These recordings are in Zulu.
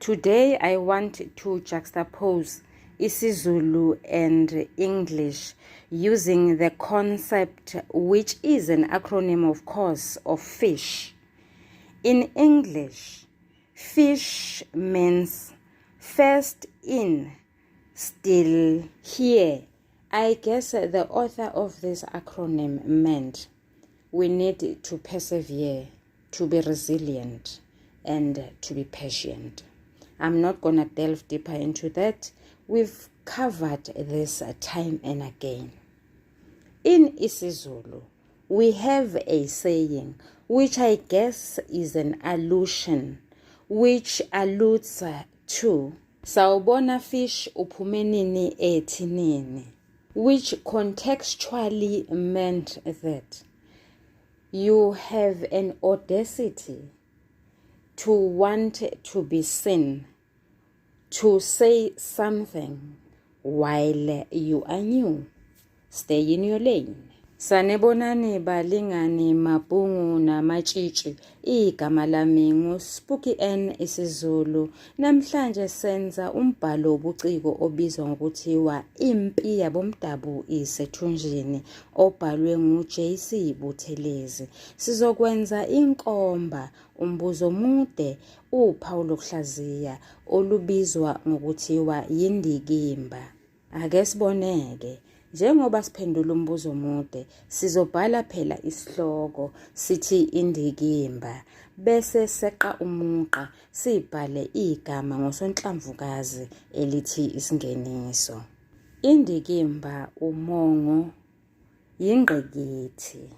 Today I want to juxtapose isiZulu and English using the concept, which is an acronym of course, of fish. In English, fish means first in, still here. I guess the author of this acronym meant we need to persevere, to be resilient, and to be patient. I'm not going to delve deeper into that. We've covered this time and again. In isiZulu, we have a saying, which I guess is an allusion, which alludes to sawubona fish uphumenini ethinini, which contextually meant that you have an audacity to want to be seen, to say something while you are new. Stay in your lane. Sanibonani balingani mabhungu namatshitshi. Igama lami nguSpuki N isiZulu. Namhlanje senza umbhalo wobuciko obizwa ngokuthiwa Impi Yabomdabu Isethunjini, obhalwe nguJC Buthelezi. Sizokwenza inkomba, umbuzo mude, uphawu lokuhlaziya olubizwa ngokuthiwa indikimba. Ake siboneke. Njengoba siphendula umbuzo mude, sizobhala phela isihloko sithi indikimba, bese seqa umuqa sibhale igama ngosonhlamvukazi elithi isingeniso. Indikimba umongo, yingqikithi.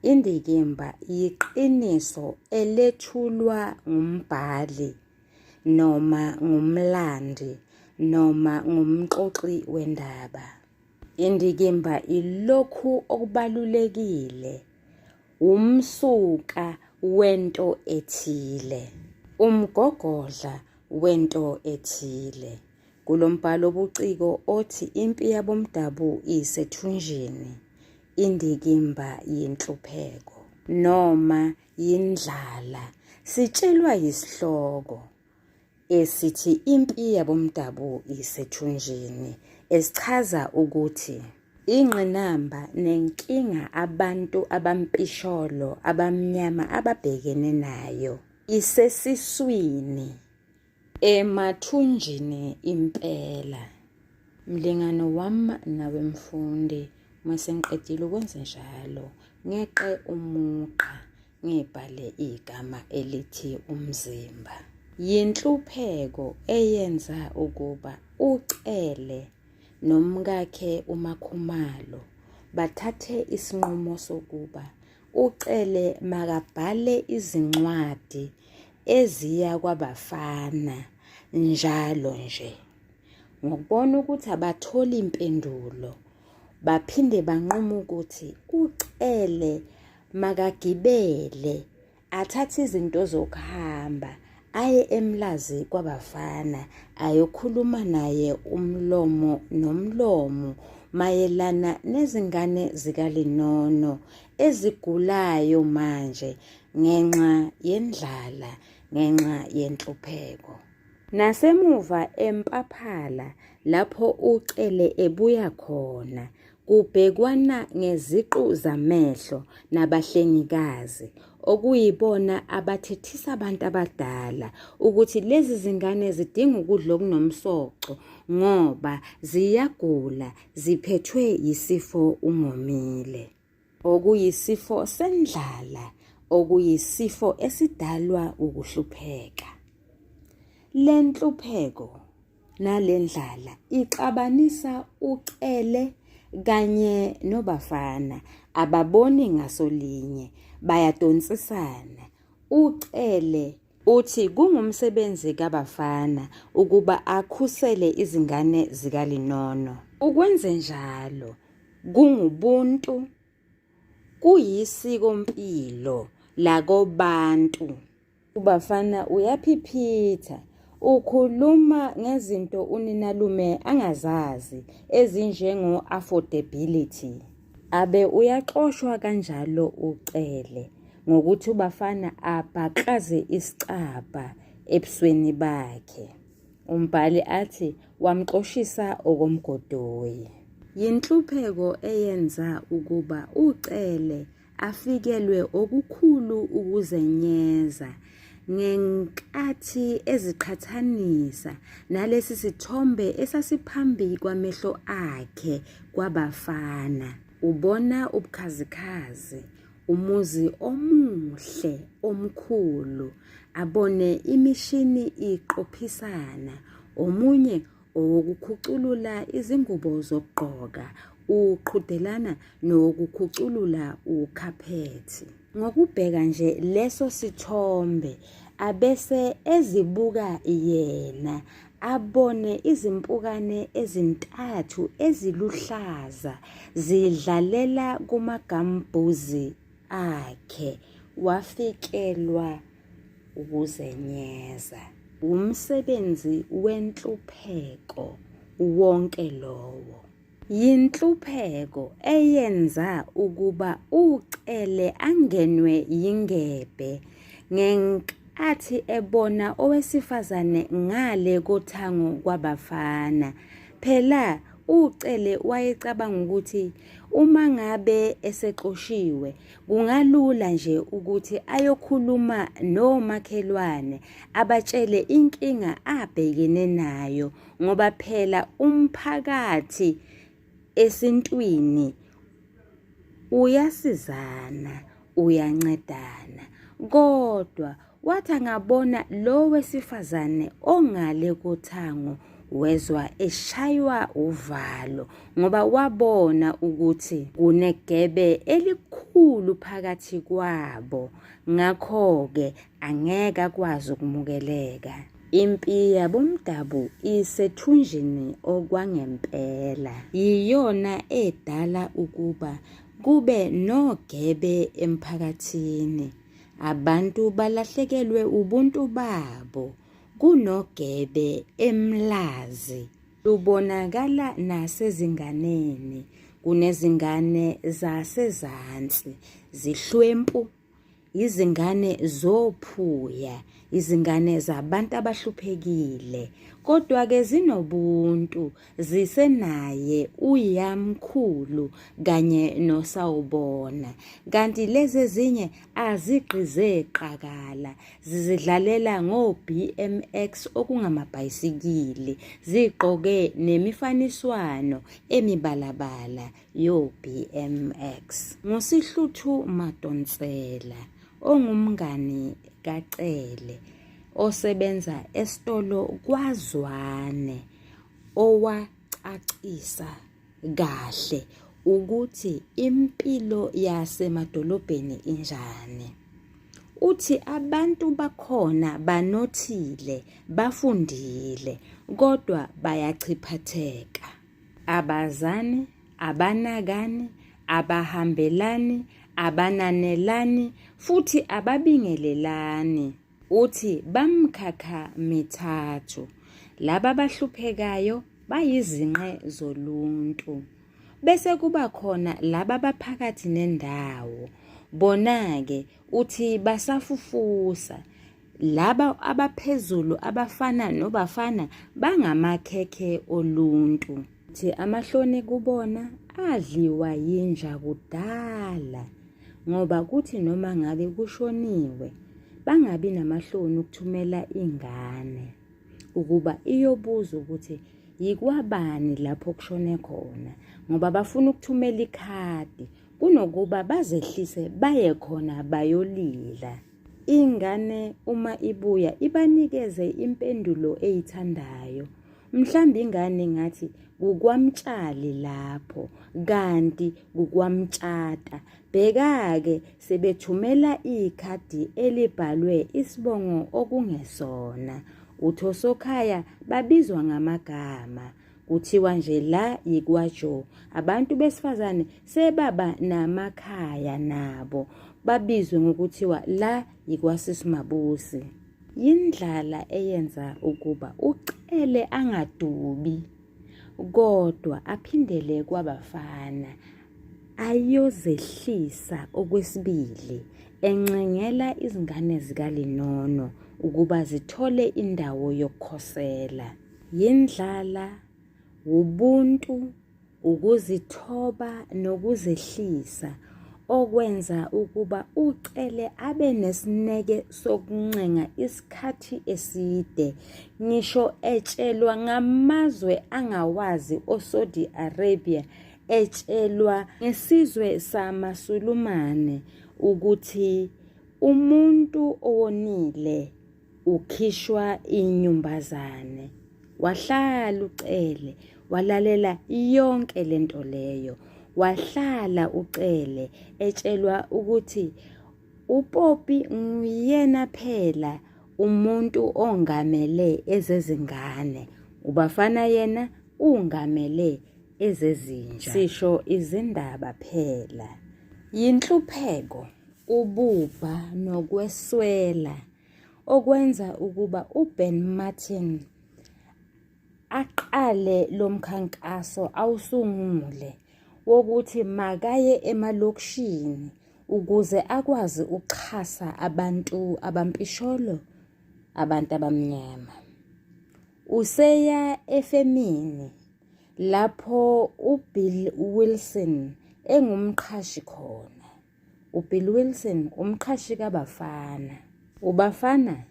Indikimba yiqiniso elethulwa ngumbhali noma ngumlandi noma ngumxoxi wendaba. Indikimba ilokhu okubalulekile, umsuka wento ethile, umgogodla wento ethile. Kulombhalo wobuciko othi Impi Yabomdabu Isethunjini, indikimba yenhlupheko noma indlala, sitshelwa isihloko esithi Impi Yabomdabu Isethunjini, esichaza ukuthi ingqinamba nenkinga abantu abampisholo abamnyama ababhekene nayo isesiswini, emathunjini impela. Mlingano wami nawe mfundi, mase ngiqedile ukwenza njalo, ngeqe umuqa ngibhale igama elithi umzimba. Yinhlupheko eyenza ukuba ucele nomkakhe umakhumalo bathathe isinqumo sokuba ucele makabhale izincwadi eziya kwabafana njalo nje. Ngokubona ukuthi abatholi impendulo, baphinde banquma ukuthi ucele makagibele athathe izinto zokuhamba aye emlazi kwabafana ayokhuluma naye umlomo nomlomo mayelana nezingane zikalinono ezigulayo manje ngenxa yendlala, ngenxa yenhlupheko. Nasemuva empaphala lapho ucele ebuya khona, kubhekwana ngeziqu zamehlo nabahlengikazi okuyibona abathethisa abantu abadala ukuthi lezi zingane zidinga ukudla okunomsoco ngoba ziyagula, ziphethwe yisifo ungomile, okuyisifo sendlala, okuyisifo esidalwa ukuhlupheka. Le nhlupheko nalendlala ixabanisa ucele kanye nobafana, ababoni ngasolinye, bayadonsisana. Ucele uthi kungumsebenzi kabafana ukuba akhusele izingane zikalinono. Ukwenze njalo kungubuntu, kuyisiko mpilo lakobantu. Ubafana uyaphiphitha, ukhuluma ngezinto uninalume angazazi ezinjengo-affordability. Abe uyaxoshwa kanjalo ucele ngokuthi ubafana abhakaze isicaba ebusweni bakhe. Umbhali athi wamxoshisa okomgodoyi. Yinhlupheko eyenza ukuba ucele afikelwe okukhulu ukuzenyeza ngenkathi eziqhathanisa nalesi sithombe esasiphambi kwamehlo akhe kwabafana. Ubona ubukhazikhazi, umuzi omuhle omkhulu, abone imishini iqophisana, omunye owokukhuculula izingubo zokugqoka, uqhudelana nokukhuculula ukhaphethi. Ngokubheka nje leso sithombe abese ezibuka yena, abone izimpukane ezintathu eziluhlaza zidlalela kumagambuzi akhe. Wafikelwa ukuzenyeza. Umsebenzi wenhlupheko wonke lowo. Yinhlupheko eyenza ukuba ucele angenwe yingebhe ngenkathi ebona owesifazane ngale kothango kwabafana. Phela ucele wayecabanga ukuthi uma ngabe esexoshiwe kungalula nje ukuthi ayokhuluma nomakhelwane abatshele inkinga abhekene nayo, ngoba phela umphakathi esintwini uyasizana, uyancedana. Kodwa wathi angabona lo wesifazane ongale kothango wezwa eshaywa uvalo, ngoba wabona ukuthi kunegebe elikhulu phakathi kwabo, ngakho-ke angeke akwazi ukumukeleka. Impi Yabomdabu Isethunjini okwangempela yiyona edala ukuba kube nogebe emphakathini. Abantu balahlekelwe ubuntu babo. Kunogebe emlazi, lubonakala nasezinganeni. Kunezingane zasezansi, zihlwempu, izingane zophuya, izingane zabantu abahluphekile. Kodwa-ke zinobuntu, zisenaye uyamkhulu kanye nosawubona. Kanti lezi ezinye azigqize qakala, zizidlalela ngo-BMX okungamabhayisikili, zigqoke nemifaniswano emibalabala yo-BMX. Ngosihluthu Madonsela, ongumngani kaCele, osebenza esitolo kwaZwane, owacacisa kahle ukuthi impilo yasemadolobheni injani. Uthi abantu bakhona banothile, bafundile, kodwa bayachiphatheka. Abazani, abanakani, abahambelani, abananelani, futhi ababingelelani. Uthi bamkhakha mithathu. Laba bahluphekayo bayizinqe zoluntu. Bese kuba khona laba baphakathi nendawo. Bona-ke uthi basafufusa. Laba abaphezulu abafana nobafana bangamakhekhe oluntu. Uthi amahloni kubona adliwa yinja kudala, ngoba kuthi noma ngabe kushoniwe bangabi namahloni ukuthumela ingane ukuba iyobuza ukuthi yikwabani lapho kushone khona, ngoba bafuna ukuthumela ikhadi kunokuba bazehlise baye khona bayolila. Ingane uma ibuya ibanikeze impendulo eyithandayo. Mhlambe ingane ngathi kukwamtshali lapho, kanti kukwamtshata. Bheka-ke sebethumela ikhadi elibhalwe isibongo okungesona. Uthosokhaya babizwa ngamagama. Kuthiwa nje la yikwaJo. Abantu besifazane sebaba namakhaya nabo, babizwe ngokuthiwa la yikwasisimabusi. Yindlala eyenza ukuba ucele angadubi, kodwa aphindele kwabafana ayozehlisa okwesibili, encengela izingane zikaLinono ukuba zithole indawo yokukhosela. Indlala, ubuntu, ukuzithoba nokuzehlisa okwenza ukuba ucele abe nesineke sokuncenga isikhathi eside, ngisho etshelwa ngamazwe angawazi oSaudi Arabia, etshelwa ngesizwe samaSulumane ukuthi umuntu owonile ukhishwa inyumbazane. Wahlala ucele, walalela yonke lento leyo. Wahlala ucele etshelwa ukuthi uPopi nguyena phela umuntu ongamele ezezingane, ubafana yena ungamele ezezinja. Sisho izindaba phela. Yinhlupheko, ububha nokweswela okwenza ukuba uBen Martin aqale lo mkhankaso awusungule wokuthi makaye emalokishini ukuze akwazi ukuxhasa abantu abampisholo, abantu abamnyama. Useya efemini lapho uBill Wilson engumqhashi khona. uBill Wilson umqhashi kabafana. Ubafana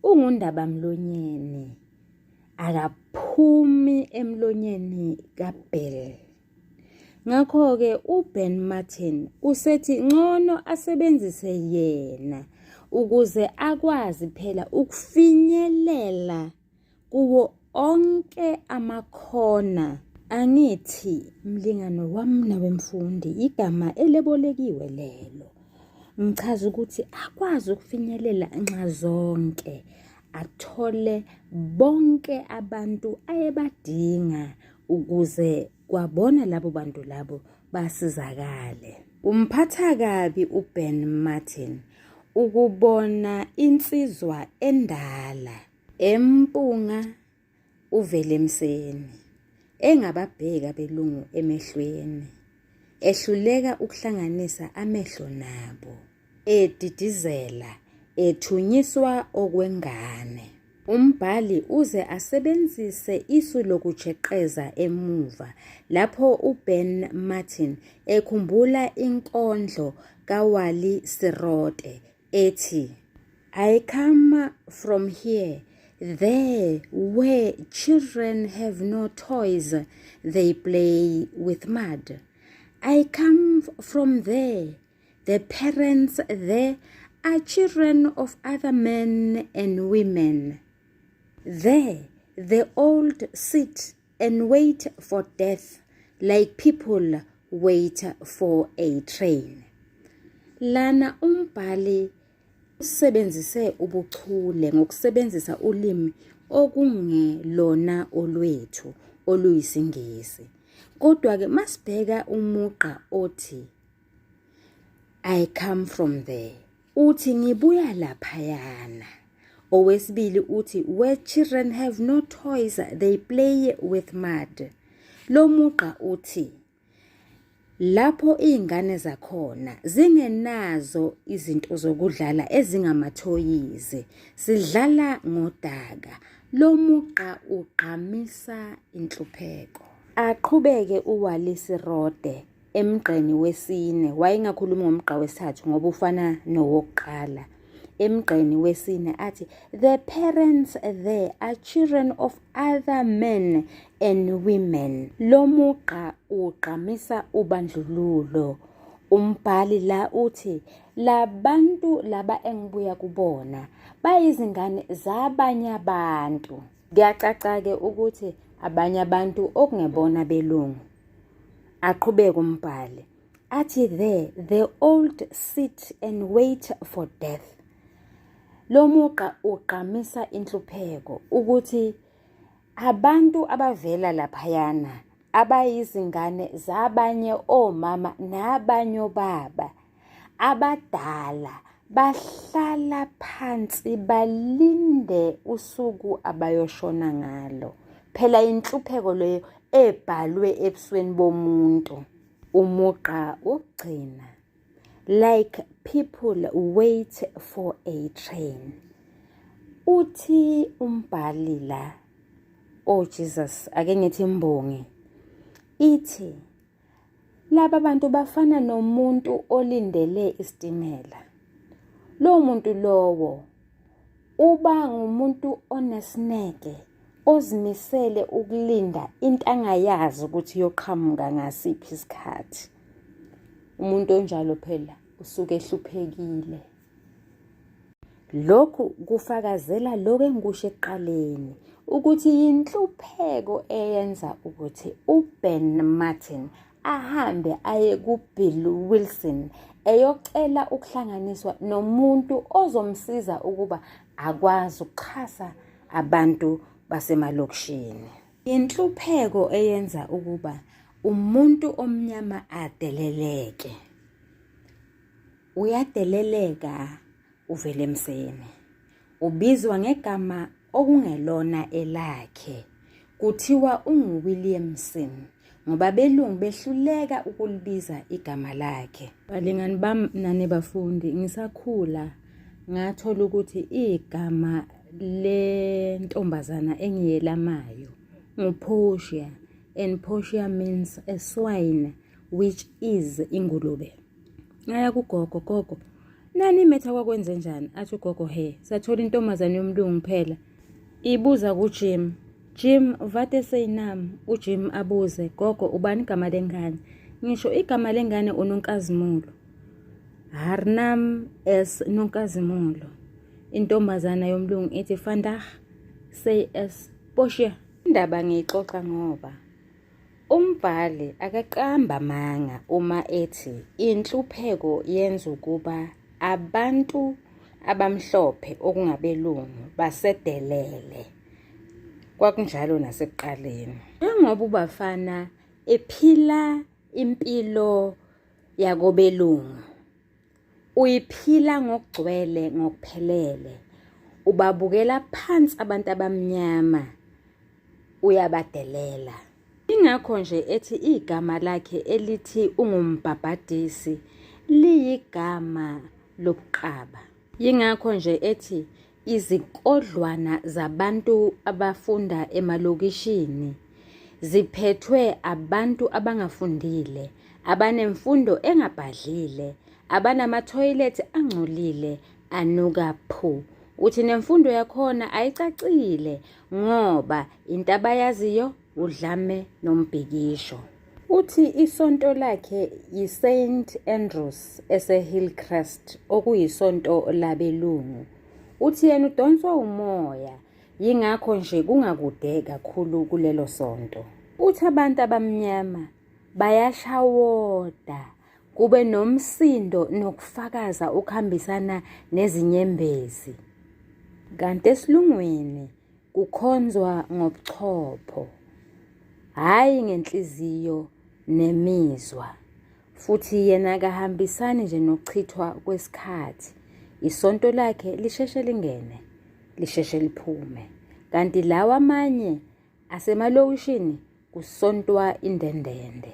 ungundabamlonyeni, akaphumi emlonyeni kaBill. Ngakho-ke uBen Martin usethi ngcono asebenzise yena ukuze akwazi phela ukufinyelela kuwo onke amakhona. Angithi mlingano wami nawemfundi igama elebolekiwe lelo. Ngichaza ukuthi akwazi ukufinyelela nxazonke, athole bonke abantu ayebadinga ukuze kwabona labo bantu labo basizakale. Umphatha kabi uBen Martin ukubona insizwa endala empunga uvele emseni, engababheka belungu emehlweni, ehluleka ukuhlanganisa amehlo nabo, edidizela, ethunyiswa okwengane. Umbhali uze asebenzise isu lokujeqeza emuva lapho uBen Martin ekhumbula inkondlo kaWally Serote ethi, I come from here, there where children have no toys, they play with mud. I come from there, the parents there are children of other men and women. There the old sit and wait for death like people wait for a train. Lana umbhali usebenzise ubuchule ngokusebenzisa ulimi okungelona olwethu oluyisingisi. Kodwa-ke masibheka umugqa othi I come from there, uthi ngibuya laphayana. Owesibili uthi where children have no toys they play with mud. Lo mugqa uthi lapho izingane zakhona zingenazo izinto zokudlala ezingamathoyizi, sidlala ngodaka. Lo mugqa ugqamisa inhlupheko. Aqhubeke uWally Serote emgqeni wesine, wayengakhulumi ngomgqa wesithathu ngoba ufana nowokuqala. Emgqeni wesine athi the parents there are children of other men and women. Lo mugqa ugqamisa ubandlululo. Umbhali la uthi labantu laba engibuya kubona bayizingane zabanye abantu. Kuyacaca-ke ukuthi abanye abantu okungebona belungu. Aqhubeka umbhali athi there the old sit and wait for death. Lo mugqa ugqamisa inhlupheko ukuthi abantu abavela laphayana abayizingane zabanye omama nabanye obaba abadala bahlala phansi balinde usuku abayoshona ngalo. Phela inhlupheko leyo ebhalwe ebusweni bomuntu. Umugqa wokugcina like people wait for a train. Uthi umbhali la, oh Jesus, ake ngithi mbongi, ithi laba bantu bafana nomuntu olindele isitimela. Lo muntu lowo uba ngumuntu onesineke, ozimisele ukulinda into angayazi ukuthi yoqhamuka ngasiphi isikhathi. Umuntu onjalo phela usuke ehluphekile. Lokhu kufakazela lokho engikusho ekuqaleni ukuthi inhlupheko eyenza ukuthi uBen Martin ahambe aye kuBill Wilson eyocela ukuhlanganiswa nomuntu ozomsiza ukuba akwazi ukuxhasa abantu basemalokishini. Inhlupheko eyenza ukuba umuntu omnyama adeleleke. Uyadeleleka uvele emseni. Ubizwa ngegama okungelona elakhe. Kuthiwa unguWilliamson ngoba belungu behluleka ukulibiza igama lakhe. Balingani bami nani bafundi, ngisakhula ngathola ukuthi igama lentombazana engiyelamayo nguPortia, and Portia means a swine, which is ingulube. Ngaya kugogo, gogo, nani metha kwakwenze njani? Athi ugogo, he, sathola intombazane yomlungu phela. Ibuza kuJim. Jim vate seyinami. uJim abuze, gogo, ubani igama lengane? Ngisho igama lengane uNonkazimulo. Harnam es Nonkazimulo. Intombazana yomlungu ithi, vandag say es Portia. Indaba ngiyixoxa ngoba umbhali akaqamba manga uma ethi inhlupheko yenza ukuba abantu abamhlophe okungabelungu basedelele. Kwakunjalo nasekuqaleni. Njengoba ubafana ephila impilo yakobelungu, uyiphila ngokugcwele ngokuphelele, ubabukela phansi abantu abamnyama, uyabadelela. Ingakho nje ethi igama lakhe elithi ungumbhabhadisi liyigama lobuqaba. Yingakho nje ethi izikodlwana zabantu abafunda emalokishini ziphethwe abantu abangafundile, abanemfundo engabhadlile, abanama-toilet angcolile anuka phu. Uthi nemfundo yakhona ayicacile ngoba into abayaziyo udlame nombhikisho. Uthi isonto lakhe yiSt Andrews eseHillcrest okuyisonto labelungu. Uthi yena udonswa umoya, yingakho nje kungakude kakhulu kulelo sonto. Uthi abantu abamnyama bayashawoda, kube nomsindo nokufakaza ukuhambisana nezinyembezi. Kanti esilungwini kukhonzwa ngobuchopho, hayi ngenhliziyo nemizwa. Futhi yena kahambisani nje nokuchithwa kwesikhathi. Isonto lakhe lisheshe lingene, lisheshe liphume. Kanti lawa amanye asemalokishini kusontwa indendende.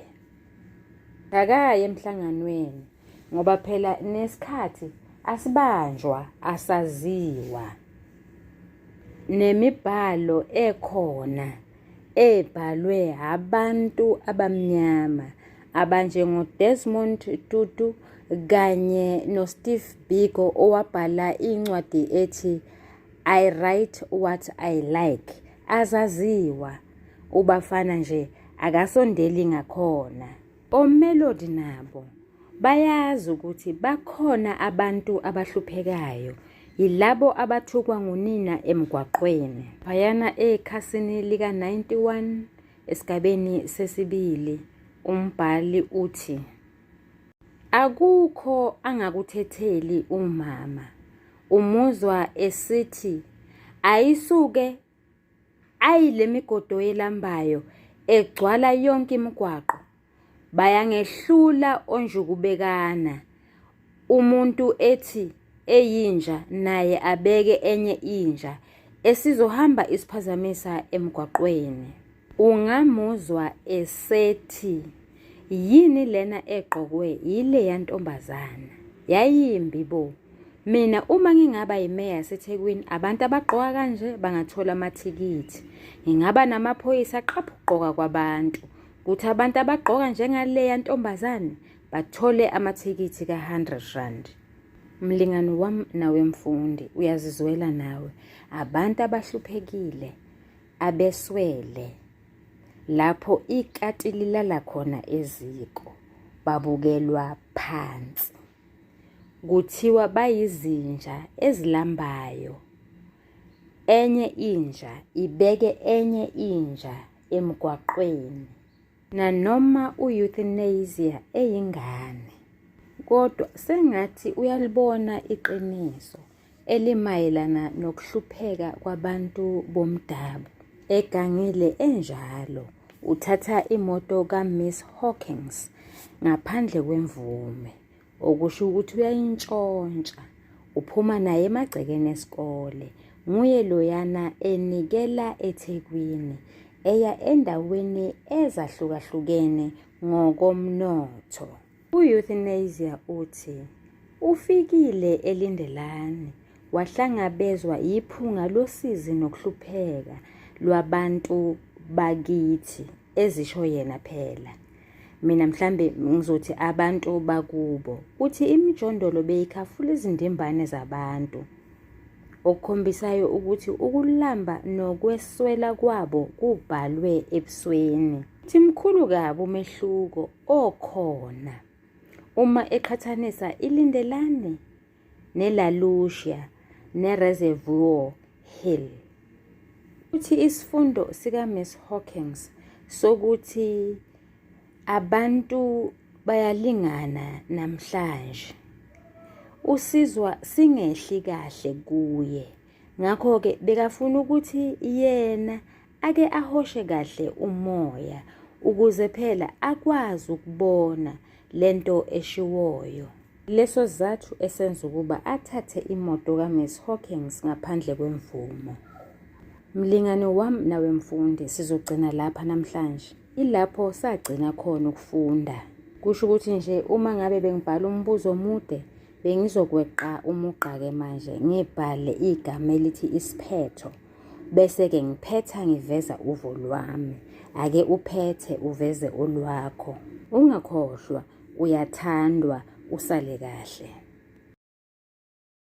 Akaye emhlanganweni ngoba phela nesikhathi asibanjwa, asaziwa. Nemibhalo ekhona ebhalwe abantu abamnyama abanjengoDesmond Tutu kanye noSteve Biko owabhala incwadi ethi I Write What I Like, azaziwa. Ubafana nje akasondeli ngakhona. OMelody nabo bayazi ukuthi bakhona abantu abahluphekayo, yilabo abathukwa ngunina emgwaqweni. Phayana ekhasini lika 91 esigabeni sesibili umbhali uthi, akukho angakuthetheli umama, umuzwa esithi ayisuke ayile migodo yelambayo egcwala yonke imigwaqo, bayangehlula onjukubekana. Umuntu ethi eyinja naye abeke enye inja esizohamba isiphazamisa emgwaqweni. Ungamuzwa esethi yini lena egqokwe yile yantombazana, yayimbi bo, Mina uma ngingaba yimeya yaseThekwini, abantu abagqoka kanje bangathola amathikithi. Ngingaba namaphoyisa aqapha ukugqoka kwabantu. Kuthi abantu abagqoka njengaleya ntombazane bathole amathikithi ka-R100. Mlingani wami nawe mfundi, uyazizwela nawe. Abantu abahluphekile, abeswele, lapho ikati lilala khona eziko, babukelwa phansi. Kuthiwa bayizinja ezilambayo. Enye inja ibeke enye inja emgwaqweni. Nanoma u-euthanasia eyingane, kodwa sengathi uyalibona iqiniso elimayelana nokuhlupheka kwabantu bomdabu. Egangile enjalo, uthatha imoto kaMiss Hawkins ngaphandle kwemvume, okusho ukuthi uyayintshontsha, uphuma naye emagcekeni esikole. Nguye loyana enikela eThekwini, eya endaweni ezahlukahlukene ngokomnotho. U-euthanasia uthi ufikile elindelani, wahlangabezwa yiphunga losizi nokuhlupheka lwabantu bakithi, ezisho yena phela. Mina mhlambe ngizothi abantu bakubo. Uthi imijondolo beyikhafula izindimbane zabantu, okukhombisayo ukuthi ukulamba nokweswela kwabo kubhalwe ebusweni. Uthi mkhulu kabi umehluko okhona uma eqhathanisa ilindelane neLalucia neReservoir Hill. Uthi isifundo sikaMiss Hawkins sokuthi abantu bayalingana namhlanje usizwa singehli kahle kuye. Ngakho-ke bekafuna ukuthi yena ake ahoshe kahle umoya ukuze phela akwazi ukubona lento eshiwoyo. Leso sizathu esenza ukuba athathe imoto kaMiss Hawkins ngaphandle kwemvumo. Mlingane wami nawe mfundi, sizogcina lapha namhlanje. Ilapho sagcina khona ukufunda. Kusho ukuthi nje uma ngabe bengibhala umbuzo omude, bengizokweqa umugqa-ke manje ngibhale igama elithi isiphetho, bese-ke ngiphetha ngiveza uvo lwami. Ake uphethe uveze olwakho. Ungakhohlwa, uyathandwa, usale kahle.